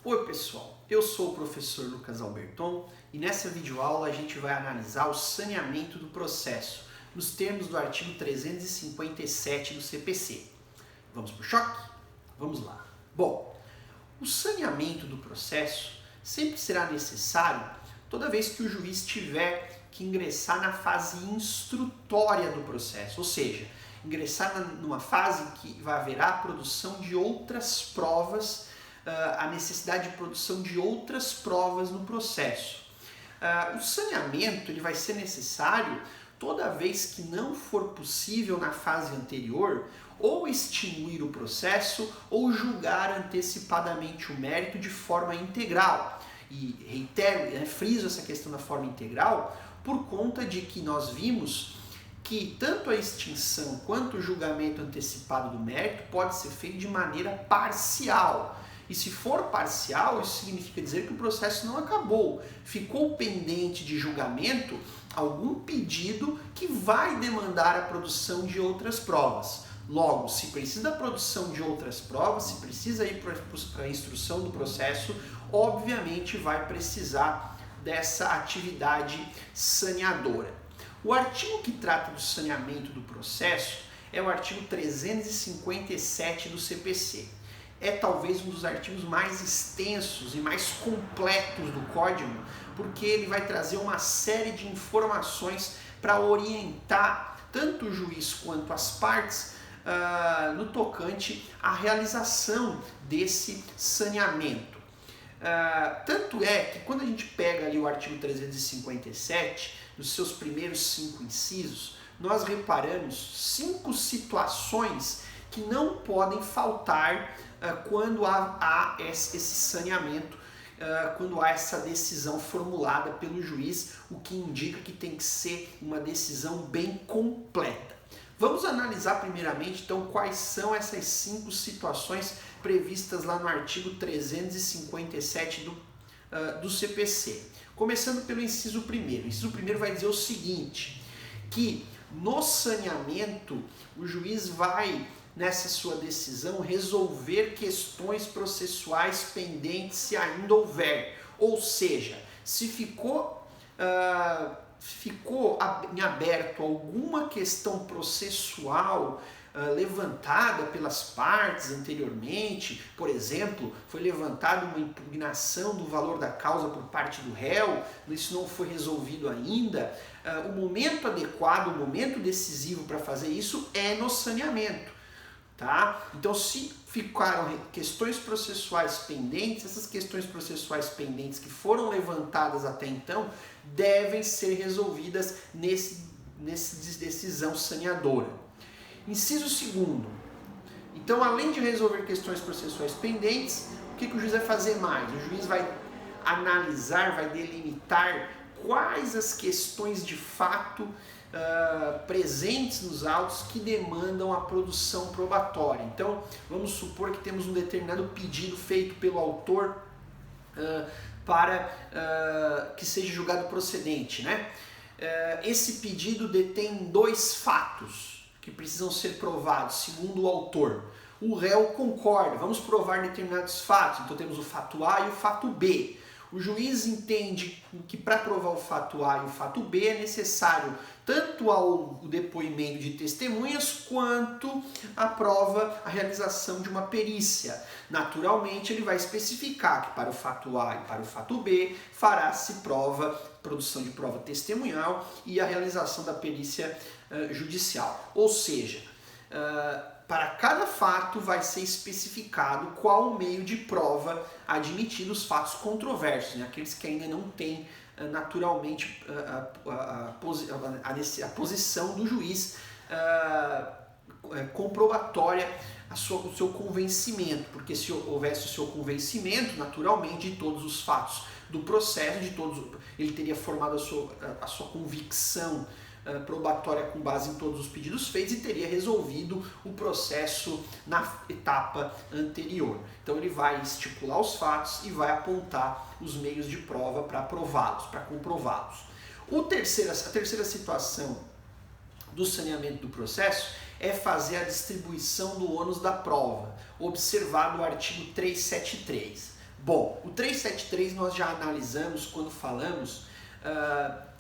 Oi pessoal, eu sou o professor Lucas Alberton e nessa videoaula a gente vai analisar o saneamento do processo nos termos do artigo 357 do CPC. Vamos para o choque? Vamos lá. Bom, o saneamento do processo sempre será necessário toda vez que o juiz tiver que ingressar na fase instrutória do processo, ou seja, ingressar numa fase que vai haverá a produção de outras provas, a necessidade de produção de outras provas no processo. O saneamento ele vai ser necessário toda vez que não for possível na fase anterior ou extinguir o processo ou julgar antecipadamente o mérito de forma integral. E reitero, friso essa questão da forma integral por conta de que nós vimos que tanto a extinção quanto o julgamento antecipado do mérito pode ser feito de maneira parcial. E se for parcial, isso significa dizer que o processo não acabou. Ficou pendente de julgamento algum pedido que vai demandar a produção de outras provas. Logo, se precisa da produção de outras provas, se precisa ir para a instrução do processo, obviamente vai precisar dessa atividade saneadora. O artigo que trata do saneamento do processo é o artigo 357 do CPC. É talvez um dos artigos mais extensos e mais completos do Código, porque ele vai trazer uma série de informações para orientar tanto o juiz quanto as partes no tocante à realização desse saneamento. Tanto é que quando a gente pega ali o artigo 357, nos seus primeiros 5 incisos, nós reparamos 5 situações que não podem faltar quando há esse saneamento, quando há essa decisão formulada pelo juiz, o que indica que tem que ser uma decisão bem completa. Vamos analisar primeiramente, então, quais são essas 5 situações previstas lá no artigo 357 do CPC. Começando pelo inciso 1º. O inciso 1º vai dizer o seguinte, que no saneamento o juiz vai, nessa sua decisão, resolver questões processuais pendentes se ainda houver. Ou seja, se ficou em aberto alguma questão processual levantada pelas partes anteriormente, por exemplo, foi levantada uma impugnação do valor da causa por parte do réu, isso não foi resolvido ainda, o momento adequado, o momento decisivo para fazer isso é no saneamento. Tá? Então, se ficaram questões processuais pendentes, essas questões processuais pendentes que foram levantadas até então devem ser resolvidas nessa decisão saneadora. Inciso 2º. Então, além de resolver questões processuais pendentes, o que o juiz vai fazer mais? O juiz vai analisar, vai delimitar quais as questões de fato presentes nos autos que demandam a produção probatória. Então, vamos supor que temos um determinado pedido feito pelo autor para que seja julgado procedente, né? Esse pedido detém 2 fatos que precisam ser provados, segundo o autor. O réu concorda, vamos provar determinados fatos, então temos o fato A e o fato B. O juiz entende que para provar o fato A e o fato B é necessário tanto o depoimento de testemunhas quanto a realização de uma perícia. Naturalmente, ele vai especificar que para o fato A e para o fato B fará-se produção de prova testemunhal e a realização da perícia judicial. Ou seja, para cada fato vai ser especificado qual o meio de prova admitido, os fatos controversos, né? Aqueles que ainda não têm naturalmente a posição do juiz comprobatória o seu convencimento, porque se houvesse o seu convencimento, naturalmente, de todos os fatos do processo, ele teria formado a sua convicção probatória com base em todos os pedidos feitos e teria resolvido o processo na etapa anterior. Então ele vai estipular os fatos e vai apontar os meios de prova para prová-los, para comprová-los. A terceira situação do saneamento do processo é fazer a distribuição do ônus da prova, observado o artigo 373. Bom, o 373 nós já analisamos quando falamos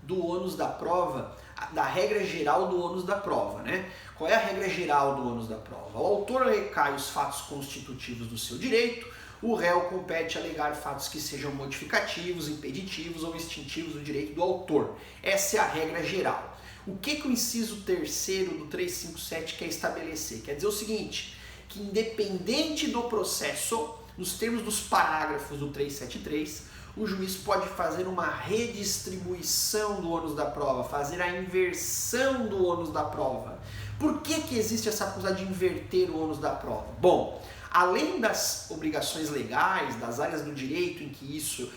do ônus da prova, da regra geral do ônus da prova, né? Qual é a regra geral do ônus da prova? O autor recai os fatos constitutivos do seu direito, o réu compete alegar fatos que sejam modificativos, impeditivos ou extintivos do direito do autor. Essa é a regra geral. O que o inciso 3º do 357 quer estabelecer? Quer dizer o seguinte, que independente do processo, nos termos dos parágrafos do 373, o juiz pode fazer uma redistribuição do ônus da prova, fazer a inversão do ônus da prova. Por que existe essa possibilidade de inverter o ônus da prova? Bom, além das obrigações legais, das áreas do direito em que isso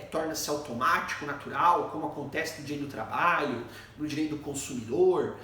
torna-se automático, natural, como acontece no direito do trabalho, no direito do consumidor,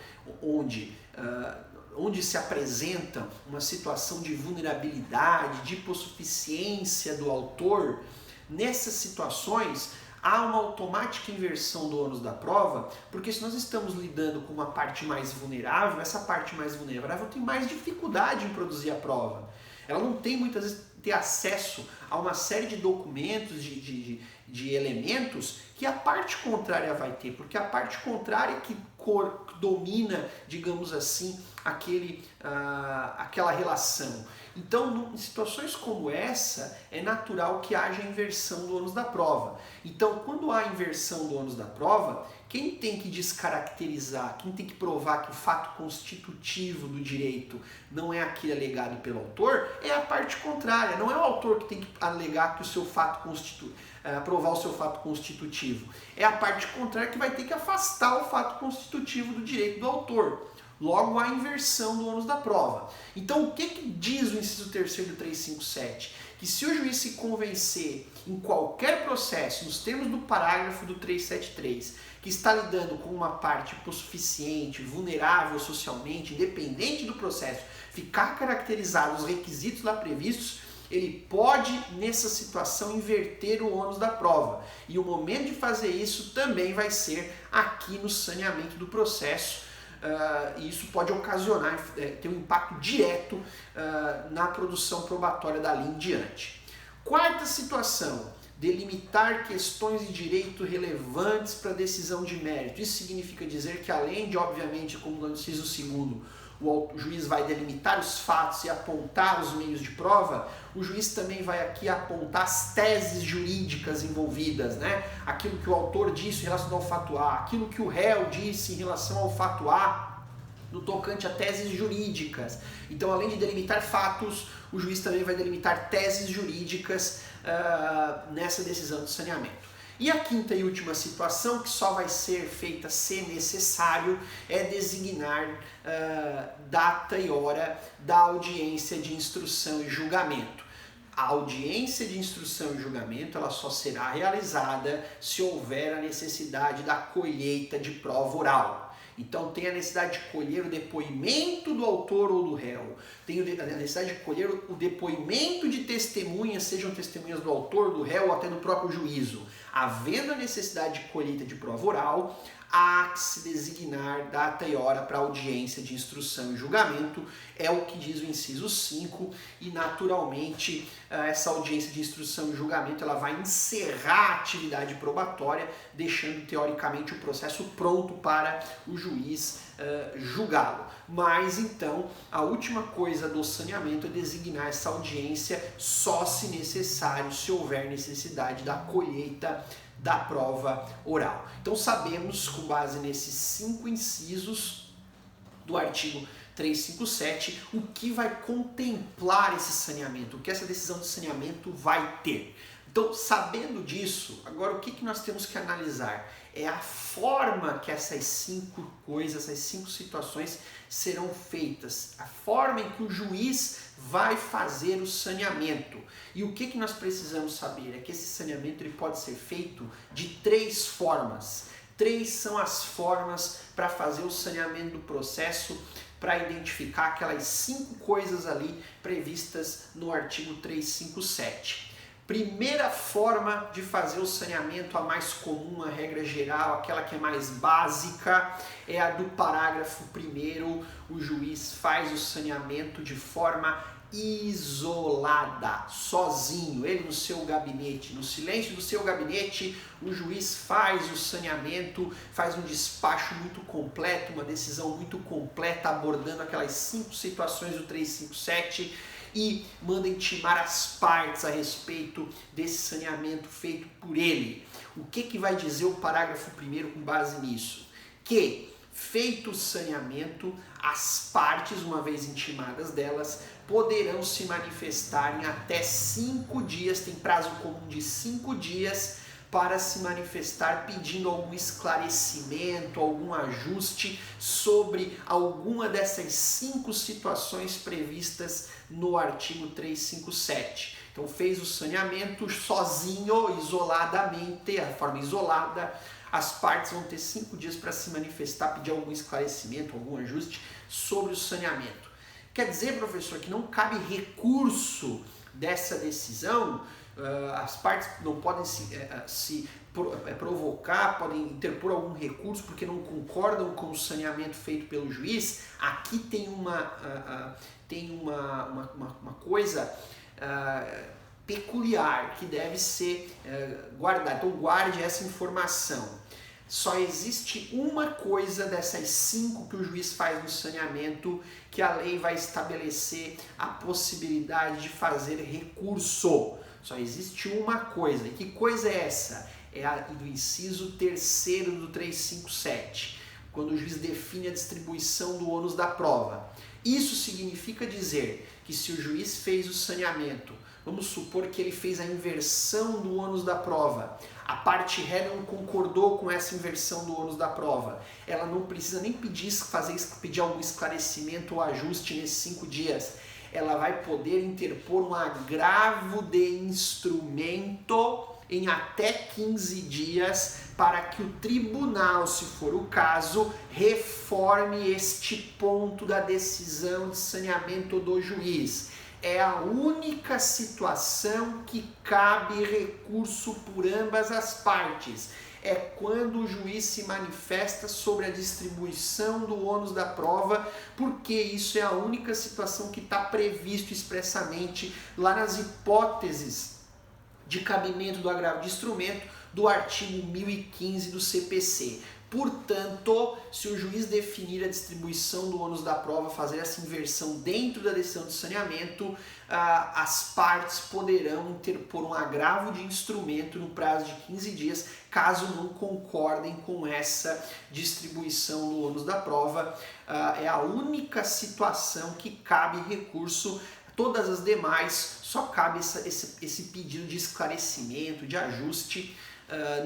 onde se apresenta uma situação de vulnerabilidade, de hipossuficiência do autor, nessas situações há uma automática inversão do ônus da prova, porque se nós estamos lidando com uma parte mais vulnerável, essa parte mais vulnerável tem mais dificuldade em produzir a prova. Ela não tem muitas vezes ter acesso a uma série de documentos, de elementos que a parte contrária vai ter, porque a parte contrária que domina, digamos assim, aquela relação. Então, em situações como essa, é natural que haja inversão do ônus da prova. Então, quando há inversão do ônus da prova, quem tem que descaracterizar, quem tem que provar que o fato constitutivo do direito não é aquele alegado pelo autor, é a parte contrária. Não é o autor que tem que alegar que o seu fato provar o seu fato constitutivo. É a parte contrária que vai ter que afastar o fato constitutivo do direito do autor. Logo, há inversão do ônus da prova. Então, o que diz o inciso 3º do 357? Que se o juiz se convencer em qualquer processo, nos termos do parágrafo do 373, que está lidando com uma parte hipossuficiente, vulnerável socialmente, independente do processo, ficar caracterizados os requisitos lá previstos, ele pode, nessa situação, inverter o ônus da prova. E o momento de fazer isso também vai ser aqui no saneamento do processo, e isso pode ocasionar, ter um impacto direto na produção probatória dali em diante. Quarta situação, delimitar questões de direito relevantes para decisão de mérito. Isso significa dizer que, além de, obviamente, como no inciso 2º, o juiz vai delimitar os fatos e apontar os meios de prova, o juiz também vai aqui apontar as teses jurídicas envolvidas, né? Aquilo que o autor disse em relação ao fato A, aquilo que o réu disse em relação ao fato A, no tocante a teses jurídicas. Então, além de delimitar fatos, o juiz também vai delimitar teses jurídicas nessa decisão de saneamento. E a quinta e última situação, que só vai ser feita se necessário, é designar data e hora da audiência de instrução e julgamento. A audiência de instrução e julgamento ela só será realizada se houver a necessidade da colheita de prova oral. Então tem a necessidade de colher o depoimento do autor ou do réu, tem a necessidade de colher o depoimento de testemunhas, sejam testemunhas do autor, do réu ou até do próprio juízo. Havendo a necessidade de colheita de prova oral, há que se designar data e hora para audiência de instrução e julgamento, é o que diz o inciso 5, e naturalmente essa audiência de instrução e julgamento ela vai encerrar a atividade probatória, deixando teoricamente o processo pronto para o juiz julgá-lo. Mas então a última coisa do saneamento é designar essa audiência só se necessário, se houver necessidade da colheita da prova oral. Então sabemos, com base nesses 5 incisos do artigo 357, o que vai contemplar esse saneamento, o que essa decisão de saneamento vai ter. Então, sabendo disso, agora o que nós temos que analisar? É a forma que essas 5 coisas, essas 5 situações serão feitas, a forma em que o juiz vai fazer o saneamento. E o que nós precisamos saber é que esse saneamento ele pode ser feito de 3 formas. 3 são as formas para fazer o saneamento do processo, para identificar aquelas 5 coisas ali previstas no artigo 357. Primeira forma de fazer o saneamento, a mais comum, a regra geral, aquela que é mais básica, é a do parágrafo 1º. O juiz faz o saneamento de forma isolada, sozinho, ele no seu gabinete, no silêncio do seu gabinete, o juiz faz o saneamento, faz um despacho muito completo, uma decisão muito completa, abordando aquelas 5 situações do 357 e manda intimar as partes a respeito desse saneamento feito por ele. O que vai dizer o parágrafo 1º com base nisso? Que, feito o saneamento, as partes, uma vez intimadas delas, poderão se manifestar em até 5 dias, tem prazo comum de 5 dias, para se manifestar pedindo algum esclarecimento, algum ajuste sobre alguma dessas 5 situações previstas no artigo 357. Então fez o saneamento sozinho, isoladamente, a forma isolada, as partes vão ter 5 dias para se manifestar, pedir algum esclarecimento, algum ajuste sobre o saneamento. Quer dizer, professor, que não cabe recurso dessa decisão? As partes não podem se provocar, podem interpor algum recurso porque não concordam com o saneamento feito pelo juiz? Aqui tem uma coisa peculiar que deve ser guardada. Então guarde essa informação. Só existe uma coisa dessas 5 que o juiz faz no saneamento que a lei vai estabelecer a possibilidade de fazer recurso. Só existe uma coisa. E que coisa é essa? É a do inciso 3º do 357, quando o juiz define a distribuição do ônus da prova. Isso significa dizer que se o juiz fez o saneamento, vamos supor que ele fez a inversão do ônus da prova, a parte ré não concordou com essa inversão do ônus da prova, ela não precisa nem pedir algum esclarecimento ou ajuste nesses 5 dias, ela vai poder interpor um agravo de instrumento em até 15 dias para que o tribunal, se for o caso, reforme este ponto da decisão de saneamento do juiz. É a única situação que cabe recurso por ambas as partes. É quando o juiz se manifesta sobre a distribuição do ônus da prova, porque isso é a única situação que está previsto expressamente lá nas hipóteses de cabimento do agravo de instrumento do artigo 1015 do CPC. Portanto, se o juiz definir a distribuição do ônus da prova, fazer essa inversão dentro da decisão de saneamento, as partes poderão interpor um agravo de instrumento no prazo de 15 dias, caso não concordem com essa distribuição do ônus da prova. É a única situação que cabe recurso. Todas as demais só cabe esse pedido de esclarecimento, de ajuste,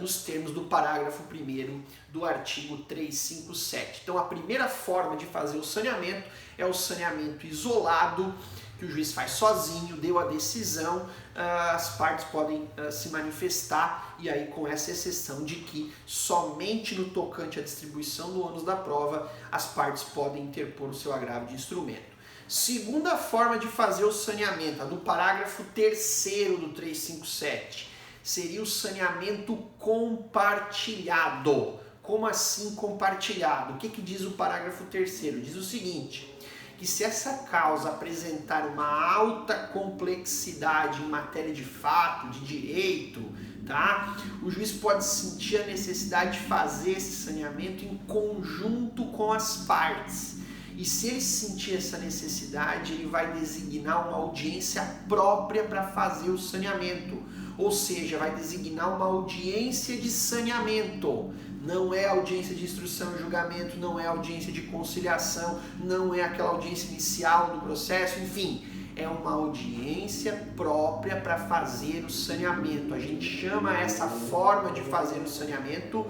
nos termos do parágrafo 1º do artigo 357. Então a primeira forma de fazer o saneamento é o saneamento isolado, que o juiz faz sozinho, deu a decisão, as partes podem se manifestar, e aí com essa exceção de que somente no tocante à distribuição do ônus da prova, as partes podem interpor o seu agravo de instrumento. Segunda forma de fazer o saneamento, a do parágrafo 3º do 357, seria o saneamento compartilhado. Como assim compartilhado? O que diz o parágrafo 3º? Diz o seguinte, que se essa causa apresentar uma alta complexidade em matéria de fato, de direito, tá? O juiz pode sentir a necessidade de fazer esse saneamento em conjunto com as partes. E se ele sentir essa necessidade, ele vai designar uma audiência própria para fazer o saneamento. Ou seja, vai designar uma audiência de saneamento. Não é audiência de instrução e julgamento, não é audiência de conciliação, não é aquela audiência inicial do processo, enfim. É uma audiência própria para fazer o saneamento. A gente chama essa forma de fazer o saneamento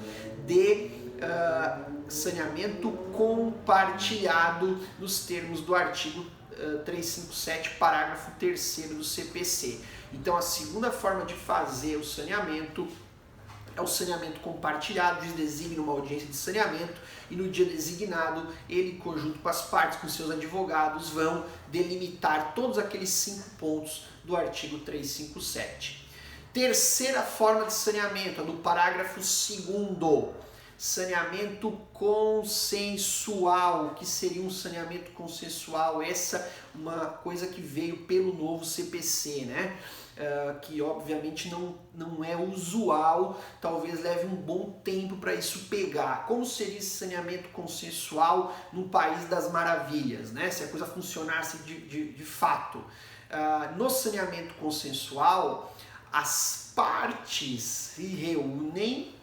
de saneamento compartilhado nos termos do artigo 357, parágrafo 3º do CPC. Então a segunda forma de fazer o saneamento é o saneamento compartilhado. O juiz designa uma audiência de saneamento e no dia designado ele, conjunto com as partes, com seus advogados, vão delimitar todos aqueles 5 pontos do artigo 357. Terceira forma de saneamento, a do parágrafo 2º. Saneamento consensual. O que seria um saneamento consensual? Essa é uma coisa que veio pelo novo CPC, né? Que obviamente não é usual, talvez leve um bom tempo para isso pegar. Como seria esse saneamento consensual no País das Maravilhas, né? Se a coisa funcionasse de fato. No saneamento consensual, as partes se reúnem,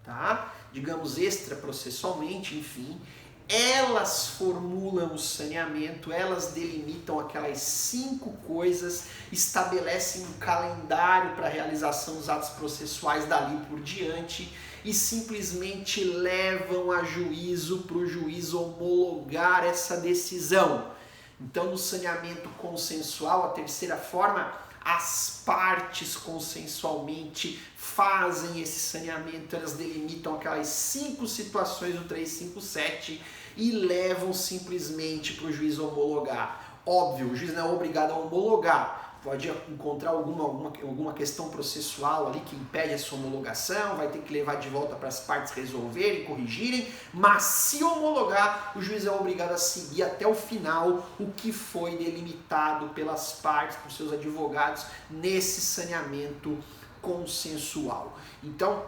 tá? Digamos extraprocessualmente, enfim, elas formulam o saneamento, elas delimitam aquelas 5 coisas, estabelecem um calendário para a realização dos atos processuais dali por diante e simplesmente levam a juízo para o juiz homologar essa decisão. Então, no saneamento consensual, a terceira forma, as partes consensualmente fazem esse saneamento, elas delimitam aquelas 5 situações do 357 e levam simplesmente para o juiz homologar. Óbvio, o juiz não é obrigado a homologar, pode encontrar alguma questão processual ali que impede essa homologação, vai ter que levar de volta para as partes resolverem, corrigirem, mas se homologar, o juiz é obrigado a seguir até o final o que foi delimitado pelas partes, por seus advogados, nesse saneamento consensual. Então,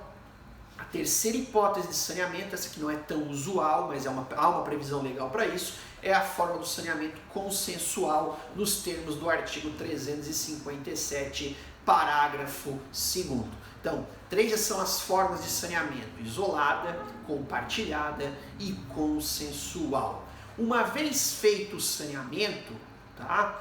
a terceira hipótese de saneamento, essa que não é tão usual, mas há uma previsão legal para isso, é a forma do saneamento consensual nos termos do artigo 357, parágrafo 2º. Então, 3 são as formas de saneamento: isolada, compartilhada e consensual. Uma vez feito o saneamento, tá?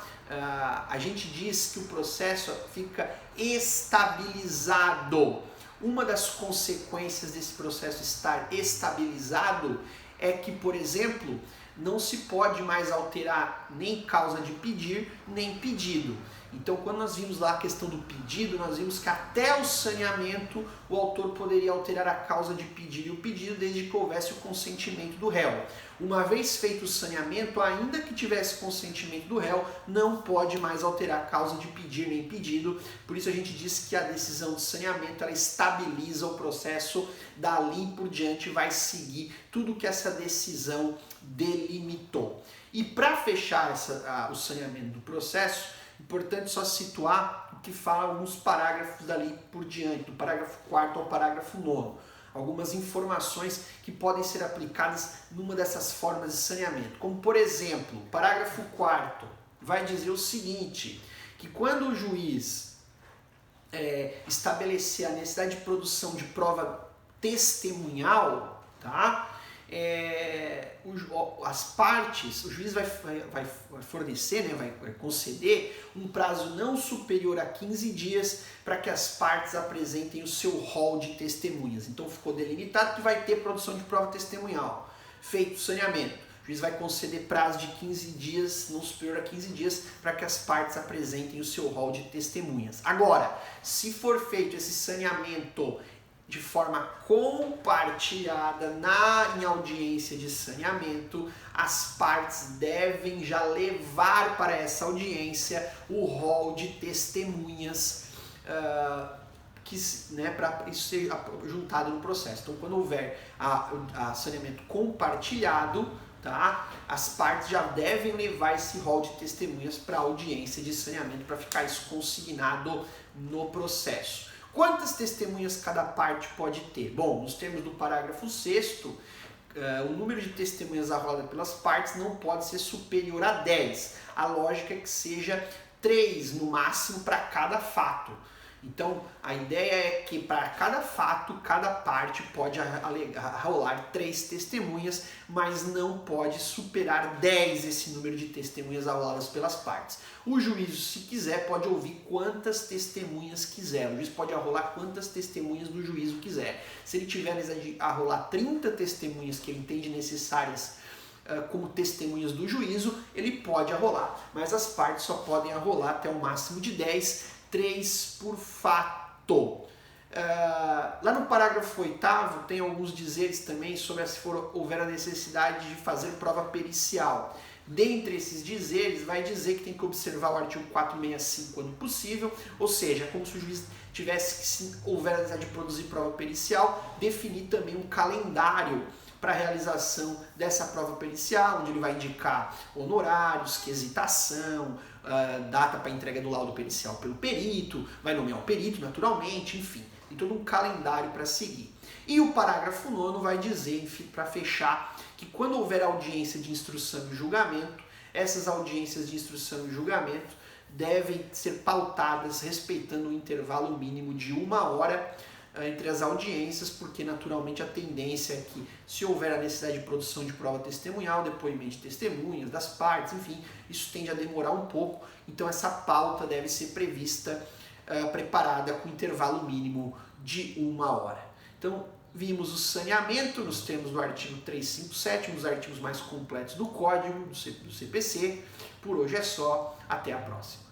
A gente diz que o processo fica estabilizado. Uma das consequências desse processo estar estabilizado é que, por exemplo, não se pode mais alterar nem causa de pedir, nem pedido. Então, quando nós vimos lá a questão do pedido, nós vimos que até o saneamento o autor poderia alterar a causa de pedir e o pedido desde que houvesse o consentimento do réu. Uma vez feito o saneamento, ainda que tivesse consentimento do réu, não pode mais alterar a causa de pedir nem pedido. Por isso a gente diz que a decisão de saneamento ela estabiliza o processo, dali por diante vai seguir tudo que essa decisão delimitou. E para fechar o saneamento do processo, importante só situar o que fala alguns parágrafos dali por diante, do parágrafo 4º ao parágrafo 9º. Algumas informações que podem ser aplicadas numa dessas formas de saneamento. Como, por exemplo, o parágrafo 4º vai dizer o seguinte, que quando o juiz estabelecer a necessidade de produção de prova testemunhal, tá? As partes, o juiz vai fornecer, né, vai conceder um prazo não superior a 15 dias para que as partes apresentem o seu rol de testemunhas. Então ficou delimitado que vai ter produção de prova testemunhal. Feito o saneamento, o juiz vai conceder prazo de 15 dias, não superior a 15 dias, para que as partes apresentem o seu rol de testemunhas. Agora, se for feito esse saneamento de forma compartilhada em audiência de saneamento, as partes devem já levar para essa audiência o rol de testemunhas para isso ser juntado no processo. Então, quando houver a saneamento compartilhado, tá, as partes já devem levar esse rol de testemunhas para a audiência de saneamento para ficar isso consignado no processo. Quantas testemunhas cada parte pode ter? Bom, nos termos do parágrafo 6º, o número de testemunhas arroladas pelas partes não pode ser superior a 10. A lógica é que seja 3 no máximo para cada fato. Então, a ideia é que para cada fato, cada parte pode arrolar 3 testemunhas, mas não pode superar 10 esse número de testemunhas arroladas pelas partes. O juiz, se quiser, pode ouvir quantas testemunhas quiser. O juiz pode arrolar quantas testemunhas do juízo quiser. Se ele tiver necessidade de arrolar 30 testemunhas que ele entende necessárias como testemunhas do juízo, ele pode arrolar. Mas as partes só podem arrolar até o máximo de 10, 3 por fato. Lá no parágrafo 8º tem alguns dizeres também sobre se houver a necessidade de fazer prova pericial. Dentre esses dizeres, vai dizer que tem que observar o artigo 465 quando possível, ou seja, como se o juiz tivesse que, se houver a necessidade de produzir prova pericial, definir também um calendário para a realização dessa prova pericial, onde ele vai indicar honorários, quesitação, data para entrega do laudo pericial pelo perito, vai nomear o perito naturalmente, enfim, tem todo um calendário para seguir. E o parágrafo 9º vai dizer, para fechar, que quando houver audiência de instrução e julgamento, essas audiências de instrução e julgamento devem ser pautadas respeitando um intervalo mínimo de 1 hora entre as audiências, porque naturalmente a tendência é que, se houver a necessidade de produção de prova testemunhal, depoimento de testemunhas, das partes, enfim, isso tende a demorar um pouco, então essa pauta deve ser prevista, preparada com intervalo mínimo de 1 hora. Então, vimos o saneamento nos termos do artigo 357, um dos artigos mais completos do Código, do CPC. Por hoje é só, até a próxima.